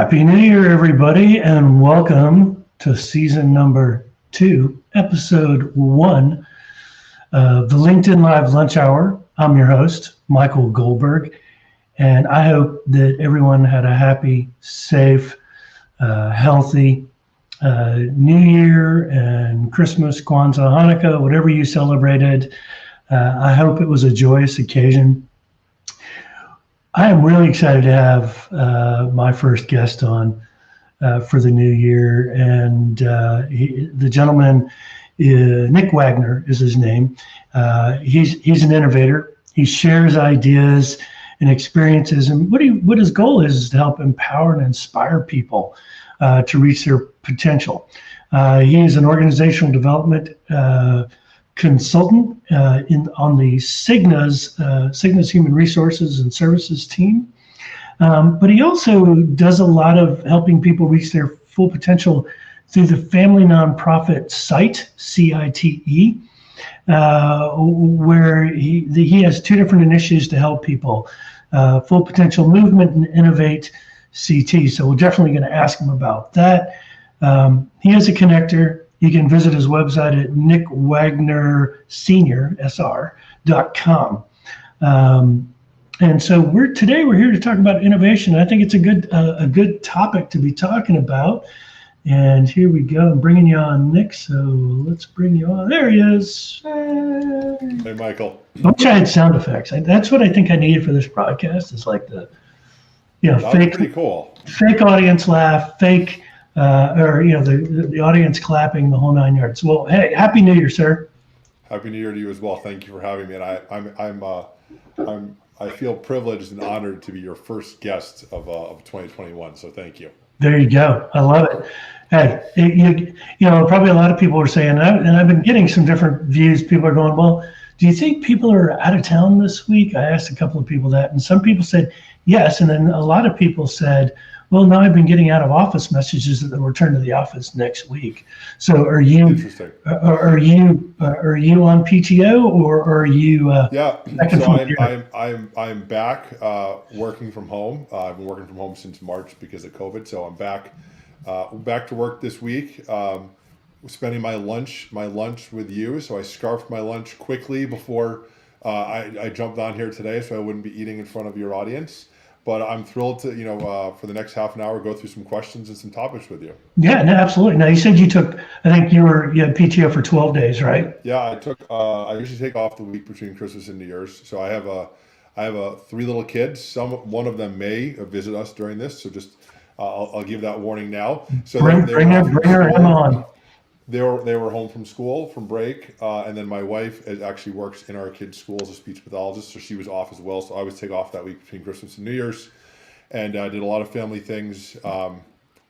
Happy New Year, everybody, and welcome to season number 2, episode 1 of the LinkedIn Live Lunch Hour. I'm your host, Michael Goldberg, and I hope that everyone had a happy, safe, healthy New Year and Christmas, Kwanzaa, Hanukkah, whatever you celebrated. I hope it was a joyous occasion. I am really excited to have my first guest on for the new year, and the gentleman, Nick Wagner is his name. He's an innovator. He shares ideas and experiences, and what his goal is to help empower and inspire people to reach their potential. He is an organizational development consultant on the Cigna's Human Resources and Services team. But he also does a lot of helping people reach their full potential through the family nonprofit CITE, C-I-T-E, where he has 2 different initiatives to help people, Full Potential Movement and InnovateCT. So we're definitely going to ask him about that. He is a connector. You can visit his website at nickwagnersenior.com. And so we're here to talk about innovation. I think it's a good topic to be talking about. And here we go. I'm bringing you on, Nick. So let's bring you on. There he is. Hey, Michael. I wish I had sound effects. That's what I think I needed for this broadcast. Is like the, fake, pretty cool. Fake audience laugh, fake. The audience clapping, the whole 9 yards. Well, hey, Happy New Year, sir. Happy New Year to you as well. Thank you for having me. And I feel privileged and honored to be your first guest of 2021. So thank you. There you go. I love it. Hey, probably a lot of people are saying, and I've been getting some different views. People are going, well, do you think people are out of town this week? I asked a couple of people that, and some people said yes, and then a lot of people said, well, now I've been getting out of office messages that they'll return to the office next week. So are you on PTO or are you? Yeah, so I'm back working from home. I've been working from home since March because of COVID. So I'm back to work this week. Spending my lunch with you. So I scarfed my lunch quickly before I jumped on here today, so I wouldn't be eating in front of your audience. But I'm thrilled to, for the next half an hour, go through some questions and some topics with you. Yeah, no, absolutely. Now you said you had PTO for 12 days, right? Yeah, I usually take off the week between Christmas and New Year's. So I have 3 little kids. One of them may visit us during this. So just, I'll give that warning now. So bring her on. They were home from school, from break, and then my wife actually works in our kids' school as a speech pathologist, so she was off as well. So I always take off that week between Christmas and New Year's, and I did a lot of family things. It was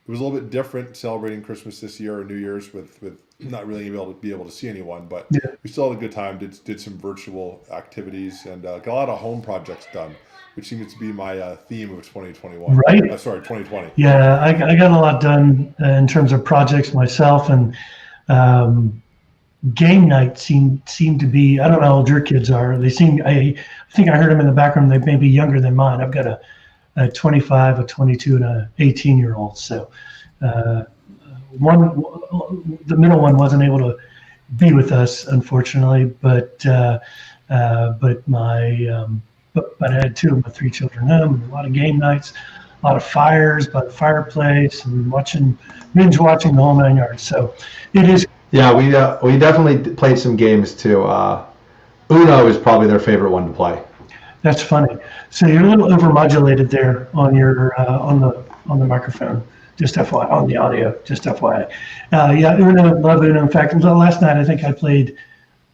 a little bit different celebrating Christmas this year or New Year's with not really be able to see anyone, but yeah, we still had a good time. Did some virtual activities and got a lot of home projects done, which seems to be my theme of 2021. Right? 2020. Yeah, I got a lot done in terms of projects myself, and game night seemed to be, I don't know how old your kids are. I think I heard them in the background. They may be younger than mine. I've got a 25, a 22, and a 18-year-old. So the middle one wasn't able to be with us, unfortunately, but I had 2 of my 3 children home, and a lot of game nights, a lot of fires by the fireplace, and binge watching the whole 9 yards. So it is. Yeah, we definitely played some games too. Uno is probably their favorite one to play. That's funny. So you're a little overmodulated there on your on the microphone. Just FYI, on the audio. Just FYI. Yeah, Uno, love Uno. In fact, last night I think I played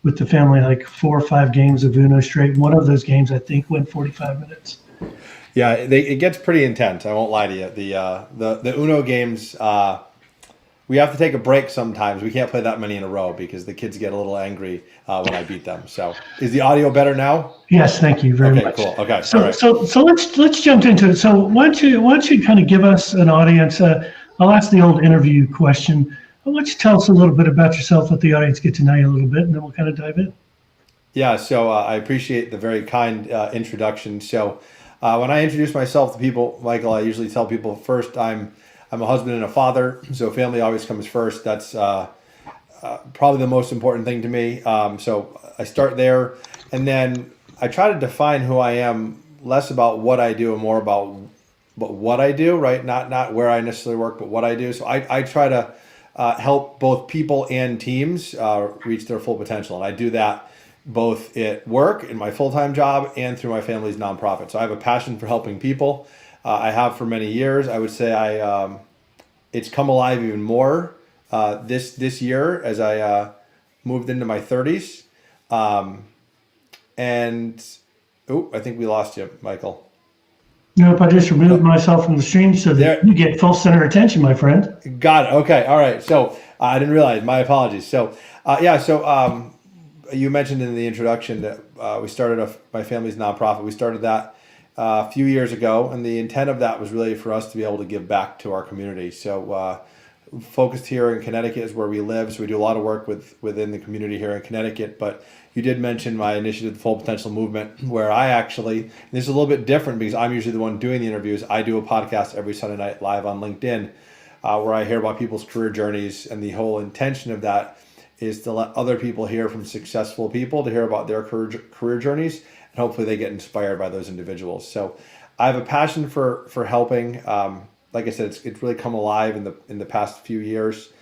with the family like 4 or 5 games of Uno straight. One of those games I think went 45 minutes. Yeah, it gets pretty intense. I won't lie to you. The Uno games, we have to take a break sometimes. We can't play that many in a row because the kids get a little angry when I beat them. So, is the audio better now? Yes, thank you very much. Okay, cool. Okay, so all right. So let's jump into it. So why don't you kind of give us an audience? I'll ask the old interview question. Why don't you tell us a little bit about yourself, let the audience get to know you a little bit, and then we'll kind of dive in. Yeah, so I appreciate the very kind introduction. So When I introduce myself to people, Michael, I usually tell people first I'm a husband and a father, so family always comes first. That's probably the most important thing to me. So I start there, and then I try to define who I am, less about what I do and more about what I do, right? Not where I necessarily work, but what I do. So I try to help both people and teams reach their full potential. And I do that both at work, in my full-time job, and through my family's nonprofit. So I have a passion for helping people. I have for many years. I would say it's come alive even more this year as I moved into my 30s. And I think we lost you, Michael. Nope, I just removed myself from the stream so that you get full center attention, my friend. Got it. Okay. All right. So I didn't realize. My apologies. So you mentioned in the introduction that we started my family's nonprofit. We started that a few years ago, and the intent of that was really for us to be able to give back to our community. So focused here in Connecticut is where we live, so we do a lot of work within the community here in Connecticut. But you did mention my initiative, the Full Potential Movement, where I actually, this is a little bit different because I'm usually the one doing the interviews. I do a podcast every Sunday night live on LinkedIn where I hear about people's career journeys, and the whole intention of that is to let other people hear from successful people, to hear about their career journeys, and hopefully they get inspired by those individuals. So I have a passion for helping. Like I said, it's really come alive in the past few years.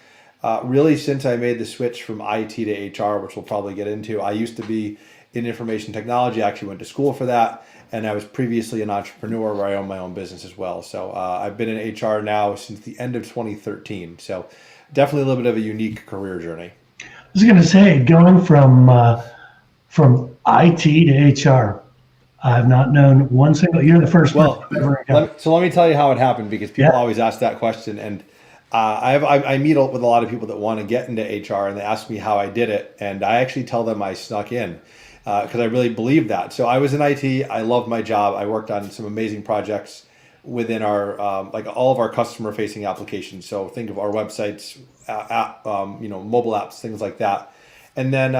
Really, since I made the switch from IT to HR, which we'll probably get into. I used to be in information technology. I actually went to school for that, and I was previously an entrepreneur where I own my own business as well. So I've been in HR now since the end of 2013. So definitely a little bit of a unique career journey. I was going to say, going from IT to HR, I've not known one single. You're the first one. So let me tell you how it happened, because people always ask that question, and I meet with a lot of people that want to get into HR, and they ask me how I did it, and I actually tell them I snuck in because I really believe that. So I was in IT. I loved my job. I worked on some amazing projects within our like all of our customer-facing applications. So think of our websites, mobile apps, things like that. And then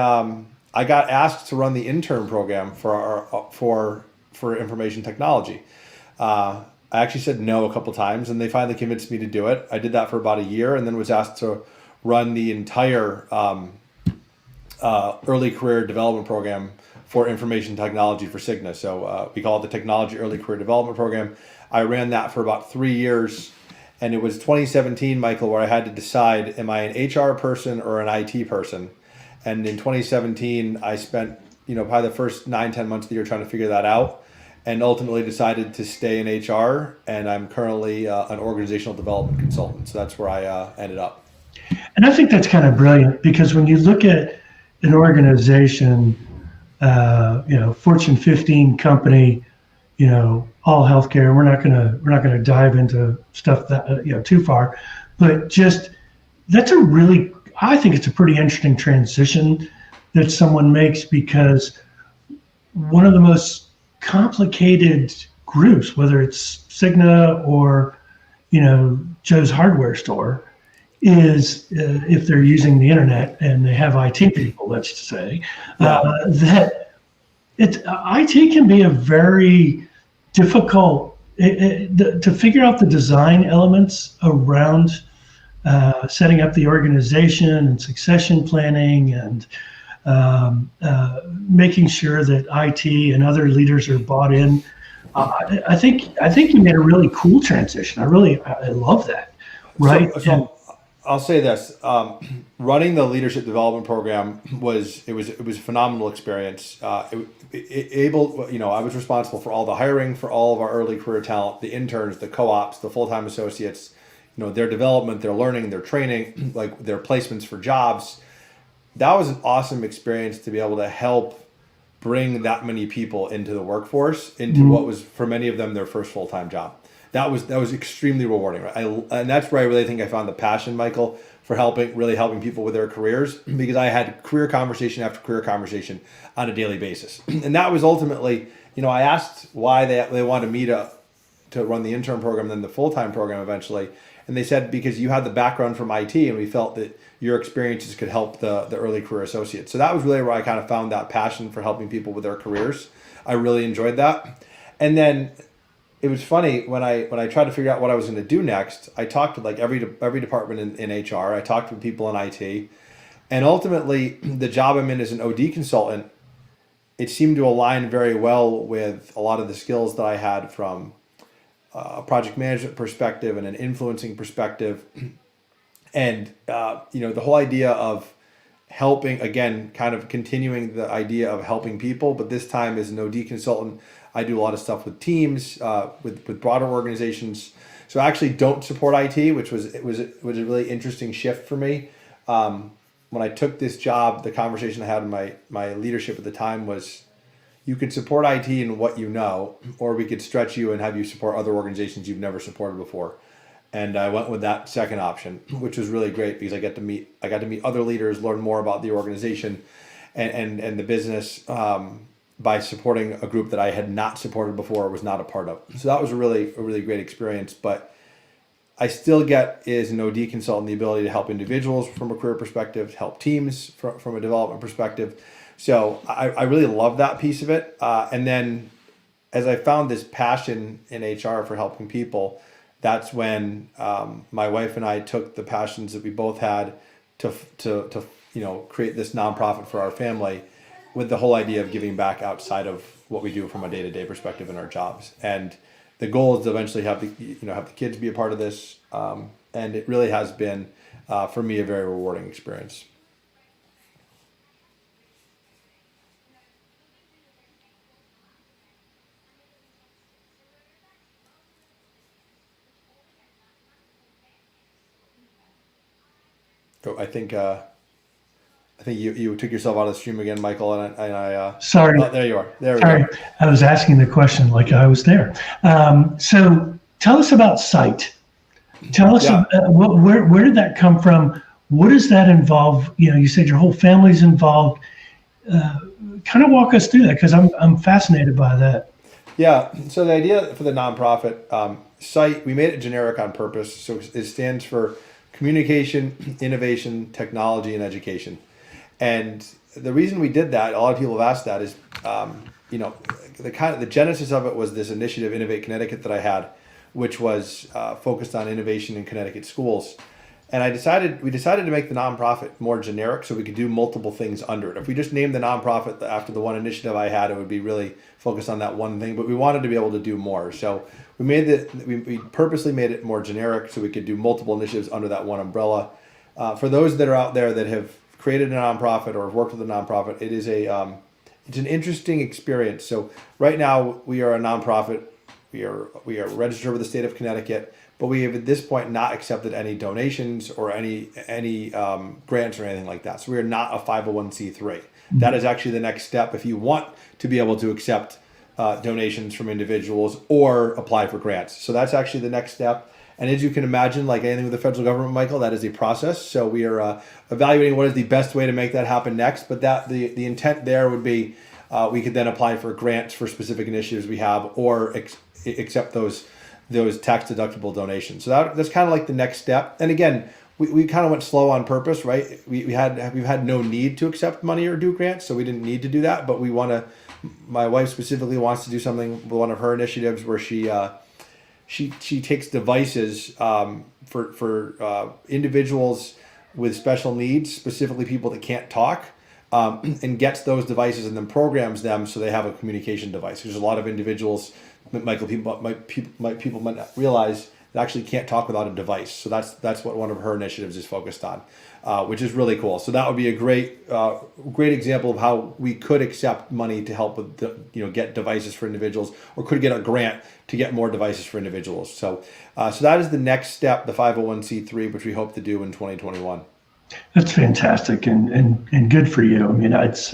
I got asked to run the intern program for information technology. I actually said no a couple times, and they finally convinced me to do it. I did that for about a year, and then was asked to run the entire early career development program for information technology for Cigna. So we call it the Technology Early Career Development Program. I ran that for about 3 years, and it was 2017, Michael, where I had to decide, am I an HR person or an IT person? And in 2017, I spent probably the first 9-10 months of the year trying to figure that out, and ultimately decided to stay in HR. And I'm currently an organizational development consultant. So that's where I ended up. And I think that's kind of brilliant, because when you look at an organization, Fortune 15 company, all healthcare. We're not gonna dive into stuff that too far, but just I think it's a pretty interesting transition that someone makes, because one of the most complicated groups, whether it's Cigna or Joe's hardware store, is if they're using the internet and they have IT people, let's say, that IT can be a very difficult to figure out the design elements around setting up the organization and succession planning, and making sure that IT and other leaders are bought in. I think you made a really cool transition. I love that. Right. So I'll say this: running the leadership development program was a phenomenal experience. I was responsible for all the hiring for all of our early career talent, the interns, the co-ops, the full-time associates. Their development, their learning, their training, like their placements for jobs. That was an awesome experience to be able to help bring that many people into the workforce, into what was for many of them their first full-time job. That was extremely rewarding, right? And that's where I really think I found the passion, Michael, for helping people with their careers, because I had career conversation after career conversation on a daily basis. And that was ultimately, I asked why they wanted me to run the intern program, then the full-time program eventually. And they said, because you had the background from IT, and we felt that your experiences could help the early career associates. So that was really where I kind of found that passion for helping people with their careers. I really enjoyed that. And then it was funny when I tried to figure out what I was going to do next. I talked to like every department in HR. I talked with people in IT, and ultimately the job I'm in as an OD consultant, it seemed to align very well with a lot of the skills that I had from a project management perspective and an influencing perspective, and the whole idea of helping, again, kind of continuing the idea of helping people, but this time as an OD consultant, I do a lot of stuff with teams, with broader organizations. So I actually don't support IT, which was a really interesting shift for me. When I took this job, the conversation I had with my leadership at the time was, you could support IT in what you know, or we could stretch you and have you support other organizations you've never supported before. And I went with that second option, which was really great because I got to meet other leaders, learn more about the organization and the business by supporting a group that I had not supported before or was not a part of. So that was a really great experience. But I still get, as an OD consultant, the ability to help individuals from a career perspective, help teams from a development perspective. So I really love that piece of it. And then as I found this passion in HR for helping people, that's when my wife and I took the passions that we both had to create this nonprofit for our family, with the whole idea of giving back outside of what we do from a day-to-day perspective in our jobs. And the goal is to eventually have the kids be a part of this. And it really has been, for me, a very rewarding experience. So I think you took yourself out of the stream again, Michael, and I. Sorry. Oh, there you are. There we Sorry, go. I was asking the question like I was there. So tell us about CITE. Tell us where did that come from? What does that involve? You said your whole family's involved. Kind of walk us through that, because I'm fascinated by that. Yeah. So the idea for the nonprofit CITE, we made it generic on purpose. So it stands for Communication, Innovation, Technology, and Education. And the reason we did that, a lot of people have asked that, is the genesis of it was this initiative, Innovate Connecticut, that I had, which was focused on innovation in Connecticut schools. And we decided to make the nonprofit more generic so we could do multiple things under it. If we just named the nonprofit after the one initiative I had, it would be really focused on that one thing, but we wanted to be able to do more. So we purposely made it more generic so we could do multiple initiatives under that one umbrella. For those that are out there that have created a nonprofit or have worked with a nonprofit, it is it's an interesting experience. So right now we are a nonprofit. We are registered with the state of Connecticut, but we have at this point not accepted any donations or any grants or anything like that. So we are not a 501c3. Mm-hmm. That is actually the next step if you want to be able to accept donations from individuals or apply for grants. So that's actually the next step. And as you can imagine, like anything with the federal government, Michael, that is a process. So we are evaluating what is the best way to make that happen next. But the intent there would be we could then apply for grants for specific initiatives we have, or accept those tax deductible donations. So that's kind of like the next step. And again, we kind of went slow on purpose, right? We've had no need to accept money or do grants, so we didn't need to do that. But we want to. My wife specifically wants to do something with one of her initiatives where she takes devices for individuals with special needs, specifically people that can't talk, and gets those devices and then programs them so they have a communication device. There's a lot of individuals, Michael, people might not realize, that actually can't talk without a device. So that's what one of her initiatives is focused on, which is really cool. So that would be a great example of how we could accept money to help with get devices for individuals, or could get a grant to get more devices for individuals. So that is the next step, the 501c3, which we hope to do in 2021. That's fantastic and good for you. I mean, it's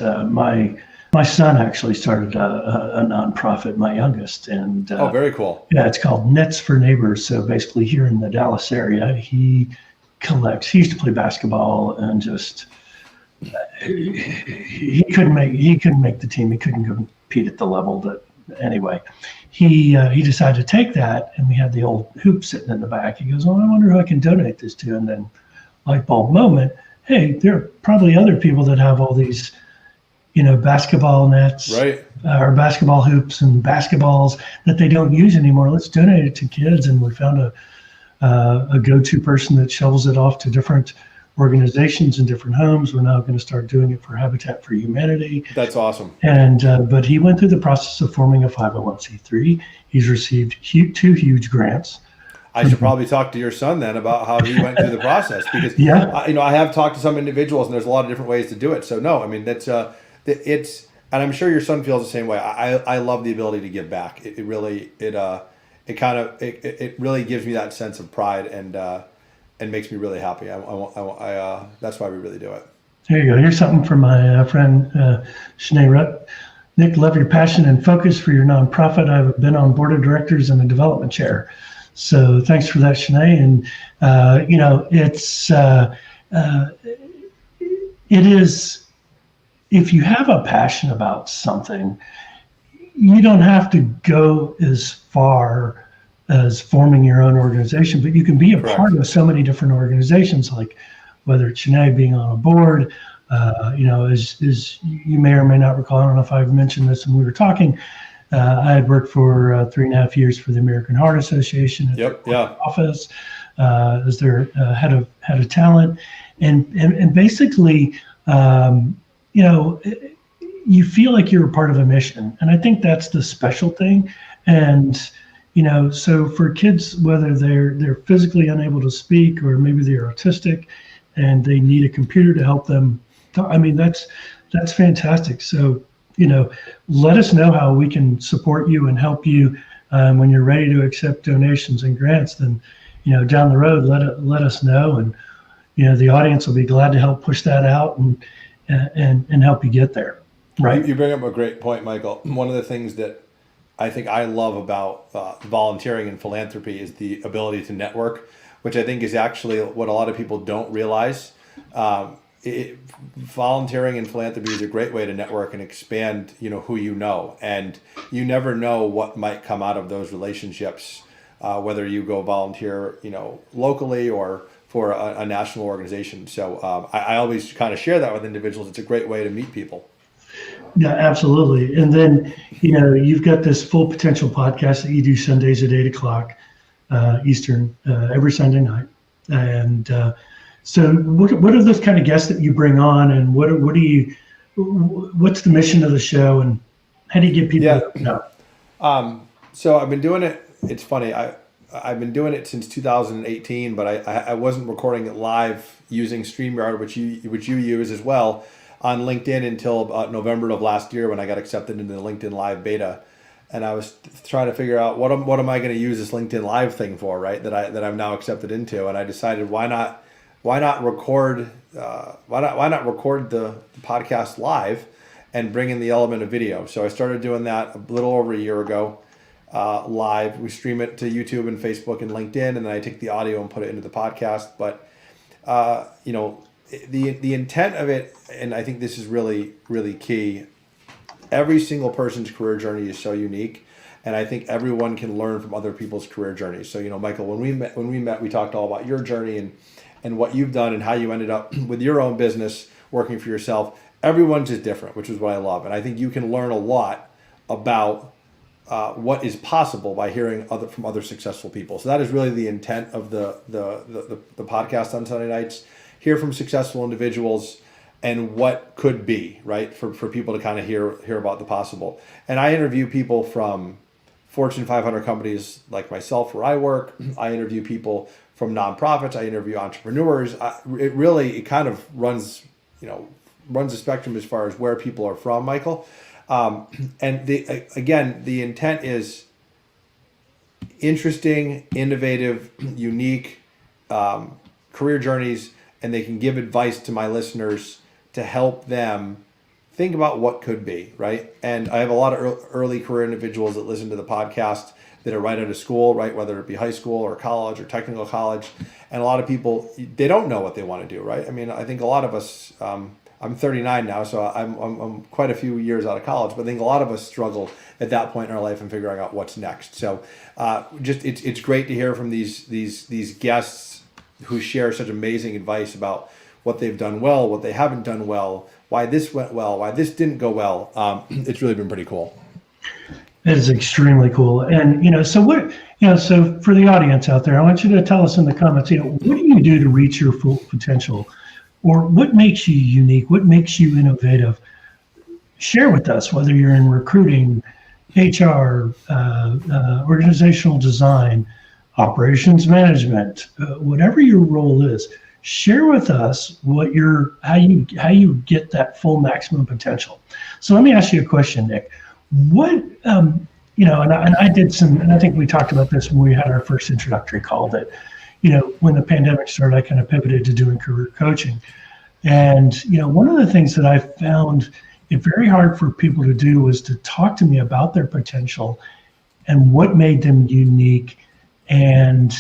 my son actually started a nonprofit, my youngest, and oh, very cool. Yeah, it's called Nets for Neighbors. So basically, here in the Dallas area, he collects. He used to play basketball, and just he couldn't make the team. He couldn't compete at the level that. Anyway, he decided to take that, and we had the old hoop sitting in the back. He goes, "Oh, I wonder who I can donate this to." And then, light bulb moment. Hey, there are probably other people that have all these, basketball nets, Right. or basketball hoops and basketballs that they don't use anymore. Let's donate it to kids. And we found a go-to person that shovels it off to different organizations in different homes. We're now going to start doing it for Habitat for Humanity. That's awesome. And but he went through the process of forming a 501c3. He's received two huge grants. I should probably talk to your son then about how he went through the process, because Yeah. I have talked to some individuals, and there's a lot of different ways to do it. So no, I mean that's it's, and I'm sure your son feels the same way. I love the ability to give back. It really gives me that sense of pride and makes me really happy. That's why we really do it. There you go. Here's something from my friend Shanae Rutt. Nick, love your passion and focus for your nonprofit. I've been on board of directors and a development chair. So thanks for that, Shanae. And it is, if you have a passion about something, you don't have to go as far as forming your own organization, but you can be a Correct. part of so many different organizations, like whether it's Shanae being on a board, as you may or may not recall, I don't know if I've mentioned this when we were talking, I had worked for 3.5 years for the American Heart Association at Yep. their Yeah. office as their head of talent, and basically, you feel like you're a part of a mission, and I think that's the special thing. And so for kids, whether they're physically unable to speak or maybe they're autistic, and they need a computer to help them talk, I mean that's fantastic. So let us know how we can support you and help you when you're ready to accept donations and grants. Then down the road, let us know, and the audience will be glad to help push that out and help you get there. Right. You bring up a great point, Michael. One of the things that I think I love about volunteering and philanthropy is the ability to network, which I think is actually what a lot of people don't realize. Volunteering and philanthropy is a great way to network and expand, who you know, and you never know what might come out of those relationships, whether you go volunteer, locally or for a national organization. So I always kind of share that with individuals. It's a great way to meet people. Yeah, absolutely. And then, you've got this Full Potential podcast that you do Sundays at 8:00 Eastern every Sunday night. And so what are those kind of guests that you bring on, and what's the mission of the show, and how do you get people to know? So I've been doing it. It's funny. I've been doing it since 2018, but I wasn't recording it live using StreamYard, which you use as well, on LinkedIn until about November of last year when I got accepted into the LinkedIn Live beta. And I was trying to figure out what am I going to use this LinkedIn Live thing for, right? That I'm now accepted into, and I decided why not record the podcast live and bring in the element of video. So I started doing that a little over a year ago, live. We stream it to YouTube and Facebook and LinkedIn, and then I take the audio and put it into the podcast. But the intent of it, and I think this is really, really key. Every single person's career journey is so unique, and I think everyone can learn from other people's career journeys. So, Michael, when we met, we talked all about your journey and what you've done and how you ended up with your own business working for yourself. Everyone's just different, which is what I love, and I think you can learn a lot about what is possible by hearing from other successful people. So that is really the intent of the podcast on Sunday nights. Hear from successful individuals and what could be, right, for people to kind of hear about the possible. And I interview people from Fortune 500 companies like myself where I work. I interview people from nonprofits. I interview entrepreneurs. It kind of runs the spectrum as far as where people are from, Michael. And the intent is interesting, innovative, unique career journeys, and they can give advice to my listeners to help them think about what could be, right? And I have a lot of early career individuals that listen to the podcast that are right out of school, right? Whether it be high school or college or technical college. And a lot of people, they don't know what they want to do, right? I mean, I think a lot of us, I'm 39 now, so I'm quite a few years out of college, but I think a lot of us struggle at that point in our life in figuring out what's next. So it's great to hear from these guests who share such amazing advice about what they've done well, what they haven't done well, why this went well, why this didn't go well. It's really been pretty cool. It is extremely cool. And, so so for the audience out there, I want you to tell us in the comments, what do you do to reach your full potential? Or what makes you unique? What makes you innovative? Share with us, whether you're in recruiting, HR, organizational design, operations management, whatever your role is. Share with us how you get that full maximum potential. So let me ask you a question, Nick. What and I did some, and I think we talked about this when we had our first introductory call, that when the pandemic started, I kind of pivoted to doing career coaching. And one of the things that I found it very hard for people to do was to talk to me about their potential and what made them unique, and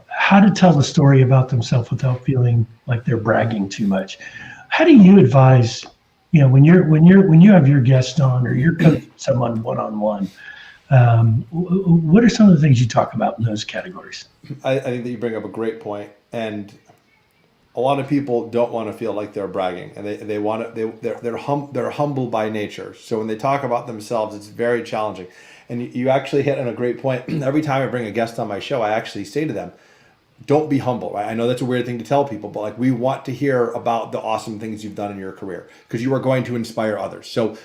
how to tell the story about themselves without feeling like they're bragging too much. How do you advise, when you have your guest on or you're coaching someone one-on-one, what are some of the things you talk about in those categories? I think that you bring up a great point, and a lot of people don't want to feel like they're bragging, and they're humble by nature. So when they talk about themselves, it's very challenging. And you actually hit on a great point. Every time I bring a guest on my show, I actually say to them, don't be humble, right? I know that's a weird thing to tell people, but we want to hear about the awesome things you've done in your career, because you are going to inspire others. So,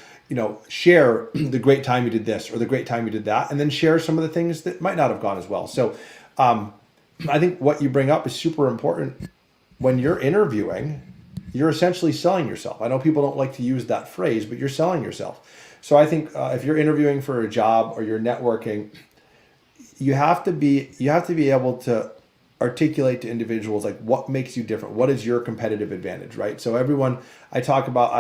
share the great time you did this or the great time you did that, and then share some of the things that might not have gone as well. So I think what you bring up is super important. When you're interviewing, you're essentially selling yourself. I know people don't like to use that phrase, but you're selling yourself. So I think if you're interviewing for a job or you're networking, you have to be able to articulate to individuals like what makes you different. What is your competitive advantage, right? So everyone I talk about,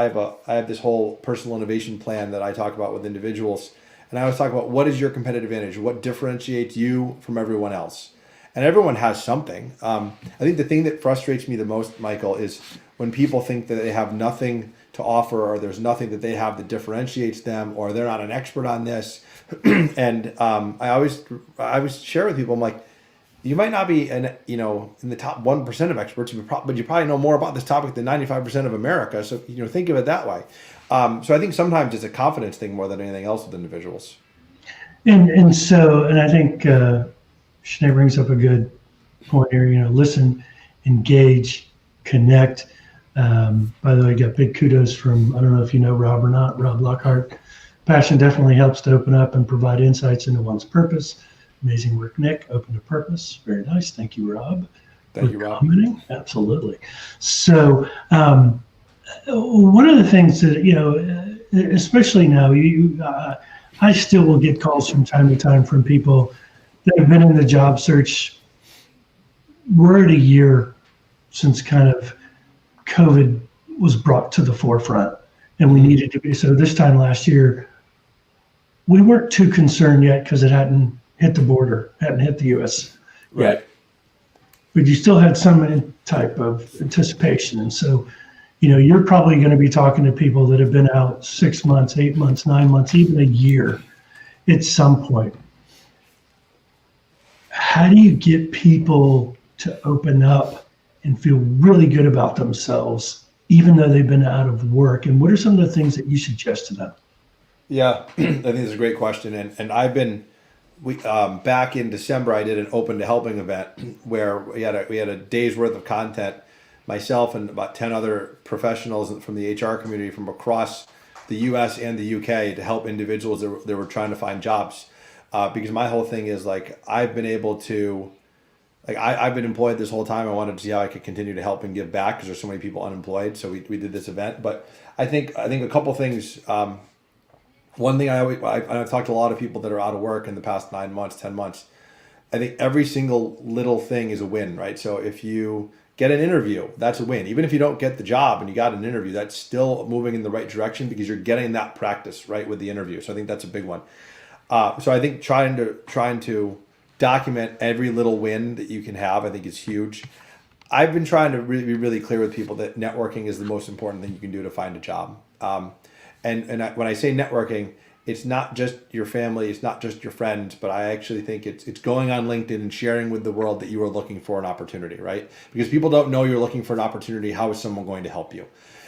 I have this whole personal innovation plan that I talk about with individuals, and I always talk about what is your competitive advantage, what differentiates you from everyone else. And everyone has something. I think the thing that frustrates me the most, Michael, is when people think that they have nothing to offer, or there's nothing that they have that differentiates them, or they're not an expert on this. And I always share with people, I'm like, you might not be in the top 1% of experts, but you probably know more about this topic than 95% of America. So think of it that way. So I think sometimes it's a confidence thing more than anything else with individuals. And I think Sinead brings up a good point here. Listen, engage, connect. By the way, I got big kudos from, I don't know if you know Rob or not, Rob Lockhart. Passion definitely helps to open up and provide insights into one's purpose. Amazing work, Nick. Open to purpose. Very nice. Thank you, Rob. Thank you, Rob. Commenting. Absolutely. So one of the things that, especially now, I still will get calls from time to time from people that have been in the job search. We're at a year since kind of COVID was brought to the forefront, and we needed to be. So this time last year, we weren't too concerned yet because it hadn't hit the border, hadn't hit the U.S. Right. But you still had some type of anticipation. And so, you're probably going to be talking to people that have been out 6 months, 8 months, 9 months, even a year at some point. How do you get people to open up and feel really good about themselves, even though they've been out of work? And what are some of the things that you suggest to them? Yeah, I think it's a great question. And I've been, back in December, I did an open to helping event where we had a day's worth of content, myself and about 10 other professionals from the HR community from across the US and the UK to help individuals that were trying to find jobs. Because my whole thing is I've been able to, I've been employed this whole time. I wanted to see how I could continue to help and give back because there's so many people unemployed. So we did this event. But I think a couple things. One thing I've talked to a lot of people that are out of work in the past 9 months, 10 months. I think every single little thing is a win, right? So if you get an interview, that's a win. Even if you don't get the job and you got an interview, that's still moving in the right direction because you're getting that practice, right, with the interview. So I think that's a big one. So I think trying to document every little win that you can have, I think is huge. I've been trying to really be really clear with people that networking is the most important thing you can do to find a job. And when I say networking, it's not just your family, it's not just your friends, but I actually think it's going on LinkedIn and sharing with the world that you are looking for an opportunity, right? Because people don't know you're looking for an opportunity. How is someone going to help you?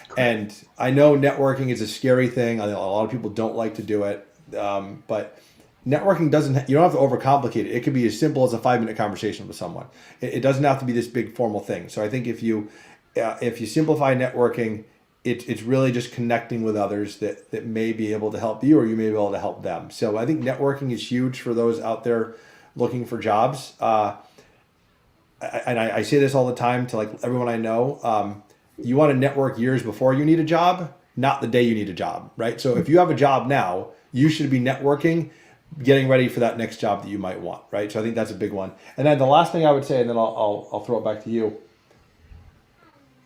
Correct. And I know networking is a scary thing. I know a lot of people don't like to do it, but networking you don't have to overcomplicate it. It could be as simple as a 5-minute conversation with someone. It doesn't have to be this big formal thing. So I think if you simplify networking, it's really just connecting with others that may be able to help you, or you may be able to help them. So I think networking is huge for those out there looking for jobs. And I say this all the time to like everyone I know. You want to network years before you need a job, not the day you need a job, right? So if you have a job now, you should be networking, getting ready for that next job that you might want, right? So I think that's a big one. And then the last thing I would say, and then I'll throw it back to you.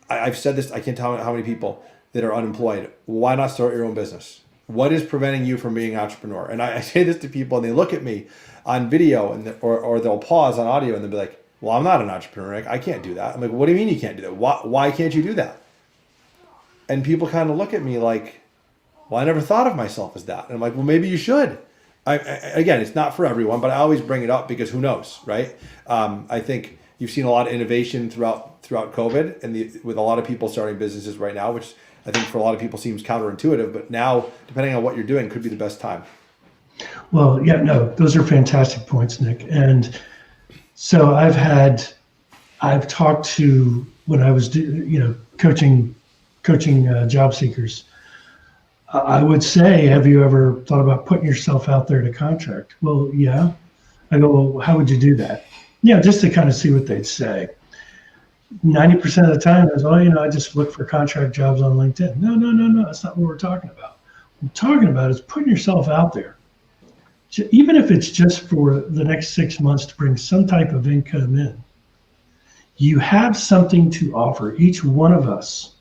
I've said this, I can't tell how many people that are unemployed. Why not start your own business? What is preventing you from being an entrepreneur? And I say this to people and they look at me on video or they'll pause on audio and they'll be like, well, I'm not an entrepreneur. I can't do that. I'm like, what do you mean you can't do that? Why can't you do that? And people kind of look at me like, well, I never thought of myself as that. And I'm like, well, maybe you should. Again, it's not for everyone, but I always bring it up because who knows, right? I think you've seen a lot of innovation throughout COVID and with a lot of people starting businesses right now, which I think for a lot of people seems counterintuitive, but now, depending on what you're doing, could be the best time. Well, yeah, no, those are fantastic points, Nick. And so I've talked to, when I was, coaching job seekers, I would say, have you ever thought about putting yourself out there to contract? Well, yeah. I go, well, how would you do that? Yeah, just to kind of see what they'd say. 90% of the time, it's, I just look for contract jobs on LinkedIn. No, that's not what we're talking about. What we're talking about is putting yourself out there. Even if it's just for the next 6 months to bring some type of income in, you have something to offer, each one of us,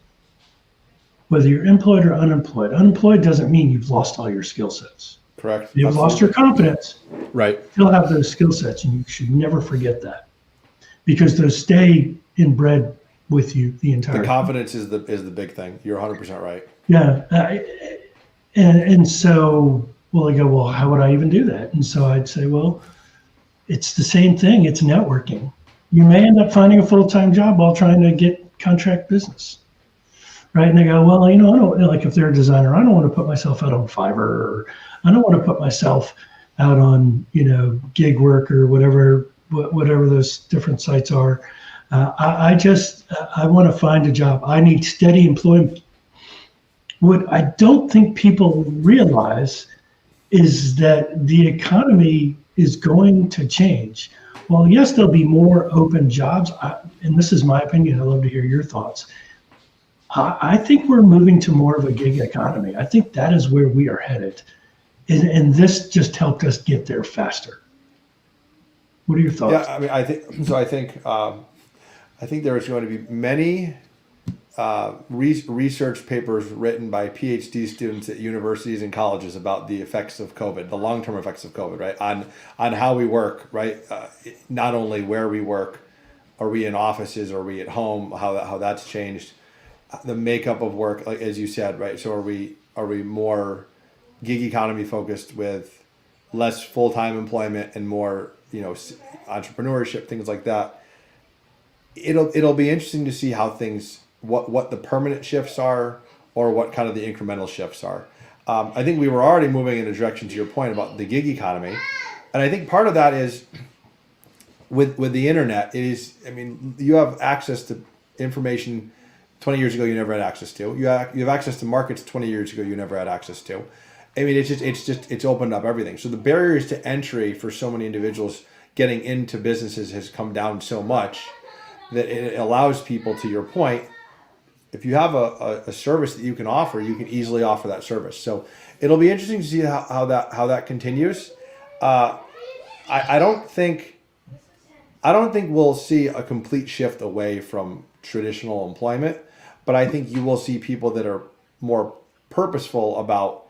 whether you're employed or unemployed. Unemployed doesn't mean you've lost all your skill sets. Correct. You've lost your confidence. Right. You still have those skill sets, and you should never forget that, because those stay inbred with you the entire time. The confidence is the big thing. You're 100% right. Yeah. And so, well, I go, well, how would I even do that? And so I'd say, well, it's the same thing. It's networking. You may end up finding a full-time job while trying to get contract business. Right. And they go, well, I don't, like, if they're a designer, I don't want to put myself out on Fiverr, or I don't want to put myself out on, gig work or whatever those different sites are. I want to find a job. I need steady employment. What I don't think people realize is that the economy is going to change. Well, yes, there'll be more open jobs. And this is my opinion. I'd love to hear your thoughts. I think we're moving to more of a gig economy. I think that is where we are headed. And this just helped us get there faster. What are your thoughts? Yeah, I mean, I think there is going to be many research papers written by PhD students at universities and colleges about the effects of COVID, the long-term effects of COVID, right? On how we work, right? Not only where we work, are we in offices, are we at home, how that's changed, the makeup of work, like as you said, right? So are we more gig economy focused with less full-time employment and more, entrepreneurship, things like that? It'll be interesting to see how things, what the permanent shifts are, or what kind of the incremental shifts are. I think we were already moving in a direction, to your point about the gig economy, and I think part of that is with the internet. It is, you have access to information 20 years ago you never had access to. You have access to markets 20 years ago you never had access to. It's opened up everything. So the barriers to entry for so many individuals getting into businesses has come down so much that it allows people, to your point, if you have a service that you can offer, you can easily offer that service. So it'll be interesting to see how that continues. I don't think we'll see a complete shift away from traditional employment, but I think you will see people that are more purposeful about,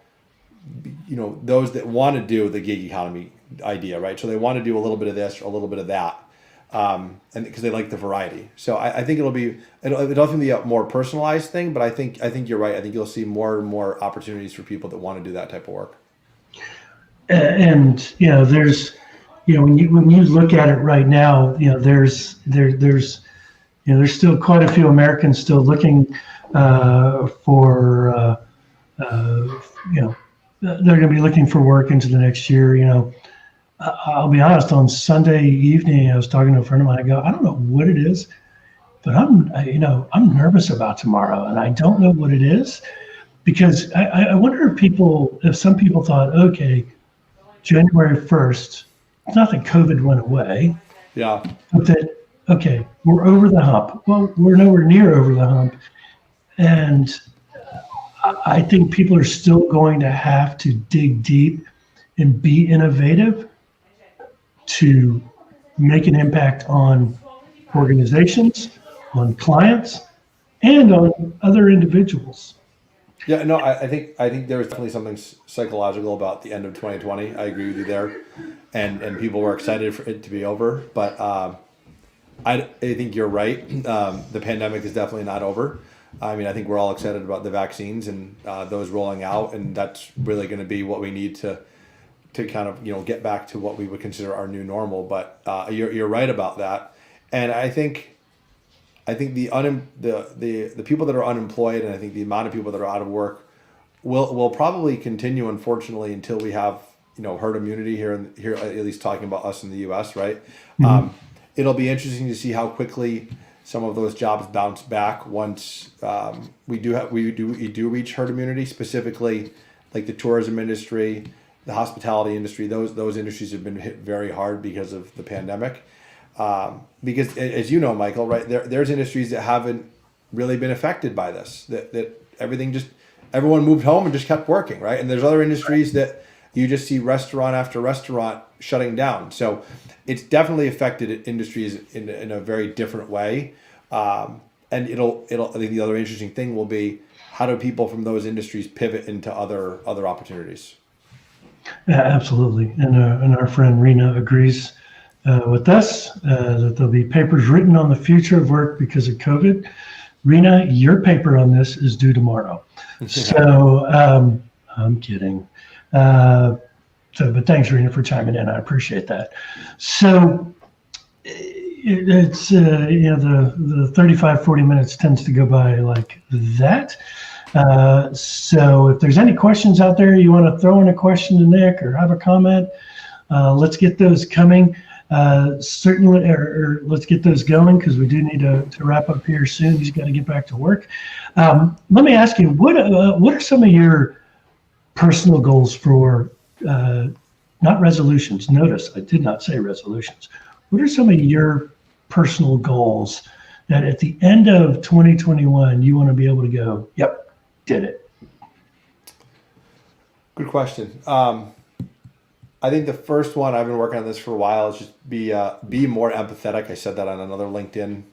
those that want to do the gig economy idea, right? So they want to do a little bit of this or a little bit of that, and because they like the variety. So I think it'll definitely be a more personalized thing, but I think you're right. I think you'll see more and more opportunities for people that want to do that type of work. And there's when you look at it right now, there's still quite a few Americans still looking for they're going to be looking for work into the next year. I'll be honest, on Sunday evening I was talking to a friend of mine. I go, I don't know what it is, but I'm nervous about tomorrow, and I don't know what it is, because I wonder if some people thought, okay, January 1st, it's not that COVID went away. Yeah. But that, okay, we're over the hump. Well, we're nowhere near over the hump. And I think people are still going to have to dig deep and be innovative to make an impact on organizations, on clients, and on other individuals. Yeah, no, I think there was definitely something psychological about the end of 2020. I agree with you there, and people were excited for it to be over. But I think you're right. The pandemic is definitely not over. I mean, I think we're all excited about the vaccines and those rolling out, and that's really going to be what we need to kind of get back to what we would consider our new normal. But you're right about that, and I think the people that are unemployed, and I think the amount of people that are out of work will probably continue, unfortunately, until we have herd immunity here at least talking about us in the U.S. Right? Mm-hmm. It'll be interesting to see how quickly some of those jobs bounce back once we do reach herd immunity, specifically like the tourism industry, the hospitality industry. Those industries have been hit very hard because of the pandemic. Because as you know, Michael, right, there's industries that haven't really been affected by this, that everyone moved home and just kept working, right? And there's other industries that you just see restaurant after restaurant shutting down. So it's definitely affected industries in a very different way. And I think the other interesting thing will be, how do people from those industries pivot into other opportunities? Yeah, absolutely. And our friend Rena agrees with us that there'll be papers written on the future of work because of COVID. Rena, your paper on this is due tomorrow. So I'm kidding. But thanks, Rena, for chiming in. I appreciate that. So it's the 35, 40 minutes tends to go by like that. So if there's any questions out there, you want to throw in a question to Nick or have a comment, let's get those coming. Certainly, or let's get those going, because we do need to wrap up here soon. He's got to get back to work. Let me ask you, what are some of your personal goals for, not resolutions? Notice I did not say resolutions. What are some of your personal goals that at the end of 2021 you want to be able to go, yep, did it? Good question. I think the first one, I've been working on this for a while, is just be more empathetic. I said that on another LinkedIn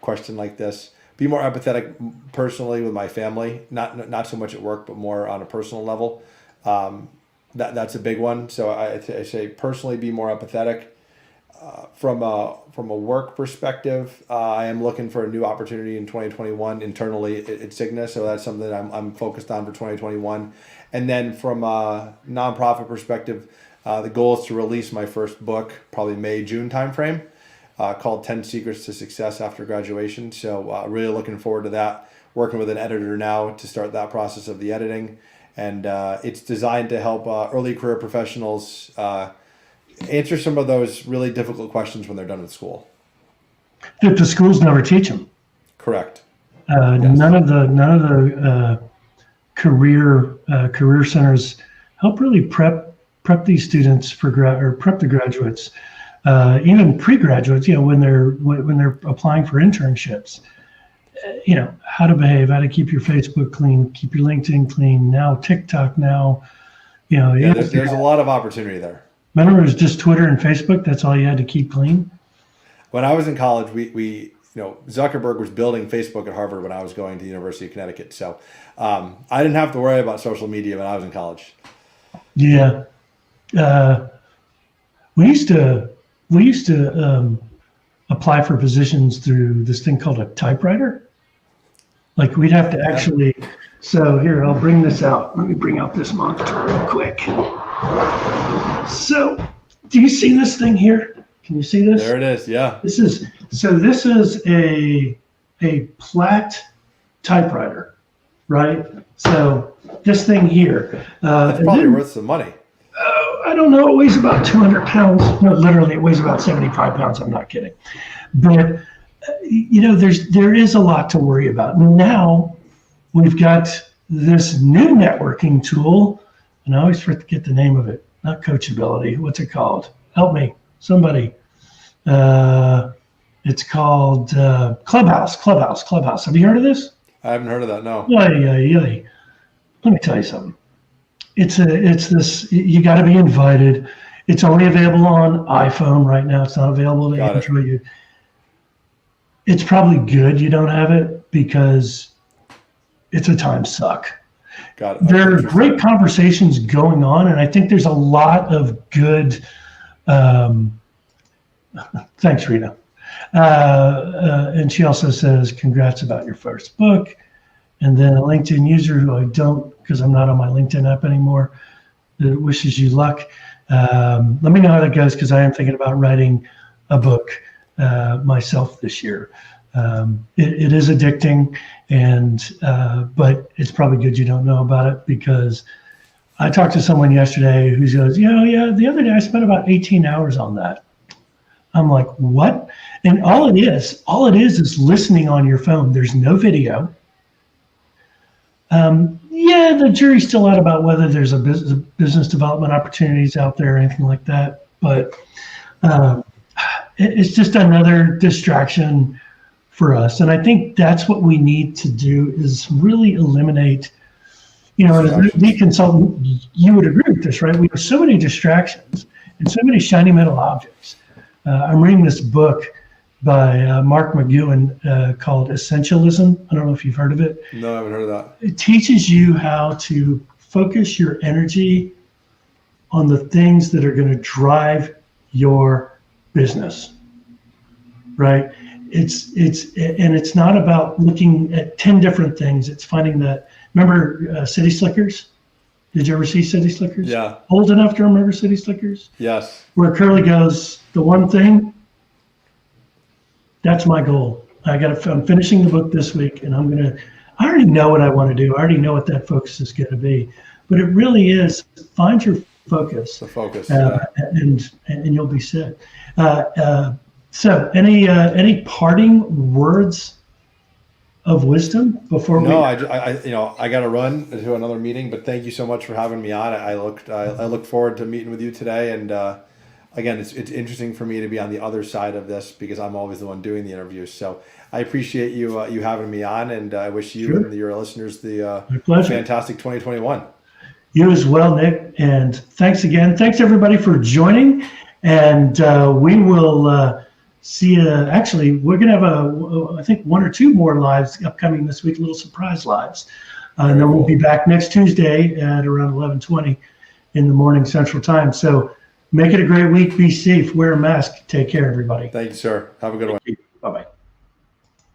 question like this. Be more empathetic personally with my family, not so much at work, but more on a personal level. That's a big one. So I say personally, be more empathetic. From a work perspective, I am looking for a new opportunity in 2021 internally at Cigna. So that's something that I'm focused on for 2021. And then from a nonprofit perspective, the goal is to release my first book, probably May, June timeframe, called 10 Secrets to Success After Graduation. So really looking forward to that. Working with an editor now to start that process of the editing. And it's designed to help early career professionals answer some of those really difficult questions when they're done with school. If the schools never teach them. Correct. Yes. None of the career centers help really prep these students for prep the graduates, even pre-graduates. When they're applying for internships. How to behave, how to keep your Facebook clean, keep your LinkedIn clean. Now TikTok. Now, there's a lot of opportunity there. Remember, it was just Twitter and Facebook. That's all you had to keep clean. When I was in college, we Zuckerberg was building Facebook at Harvard when I was going to the University of Connecticut. So I didn't have to worry about social media when I was in college. Yeah, we used to apply for positions through this thing called a typewriter. Like we'd have to actually. So here, I'll bring this out. Let me bring out this monitor real quick. So, do you see this thing here? Can you see this? There it is. Yeah. This is a Platt typewriter, right? So this thing here. That's probably worth some money. I don't know. It weighs about 200 pounds. No, literally, it weighs about 75 pounds. I'm not kidding. But there is a lot to worry about. Now we've got this new networking tool, and I always forget the name of it. Not Coachability. What's it called? Help me, somebody. It's called Clubhouse. Clubhouse. Have you heard of this? I haven't heard of that. No. Let me tell you something. It's this. You got to be invited. It's only available on iPhone right now. It's not available to Android. It's probably good you don't have it because it's a time suck. Got it. There are great conversations going on, and I think there's a lot of good. Thanks, Rita. And she also says, "Congrats about your first book." And then a LinkedIn user who I don't, because I'm not on my LinkedIn app anymore, that wishes you luck. Let me know how that goes, because I am thinking about writing a book myself this year. It is addicting, but it's probably good you don't know about it, because I talked to someone yesterday who goes, the other day I spent about 18 hours on that. I'm like, what? And all it is listening on your phone. There's no video. The jury's still out about whether there's a business development opportunities out there or anything like that. But it's just another distraction for us. And I think that's what we need to do, is really eliminate, as a lead consultant, you would agree with this, right? We have so many distractions and so many shiny metal objects. I'm reading this book by Mark McGowan called Essentialism. I don't know if you've heard of it. No, I haven't heard of that. It teaches you how to focus your energy on the things that are going to drive your business, right? It's not about looking at 10 different things. It's finding that. Remember City Slickers? Did you ever see City Slickers? Yeah. Old enough to remember City Slickers? Yes. Where Curly goes, the one thing. That's my goal. I'm finishing the book this week, and I already know what I want to do. I already know what that focus is going to be, but it really is find your focus. The focus. And you'll be set. So any parting words of wisdom before we? No, I got to run to another meeting, but thank you so much for having me on. I look forward to meeting with you today, and again, it's interesting for me to be on the other side of this, because I'm always the one doing the interviews. So I appreciate you having me on, and I wish you and your listeners the fantastic 2021. You as well, Nick, and thanks again. Thanks everybody for joining, and we will see you. Actually, we're going to have I think 1 or 2 more lives upcoming this week, little surprise lives. And then we'll be back next Tuesday at around 11:20 in the morning Central Time. So make it a great week. Be safe. Wear a mask. Take care, everybody. Thank you, sir. Have a good one.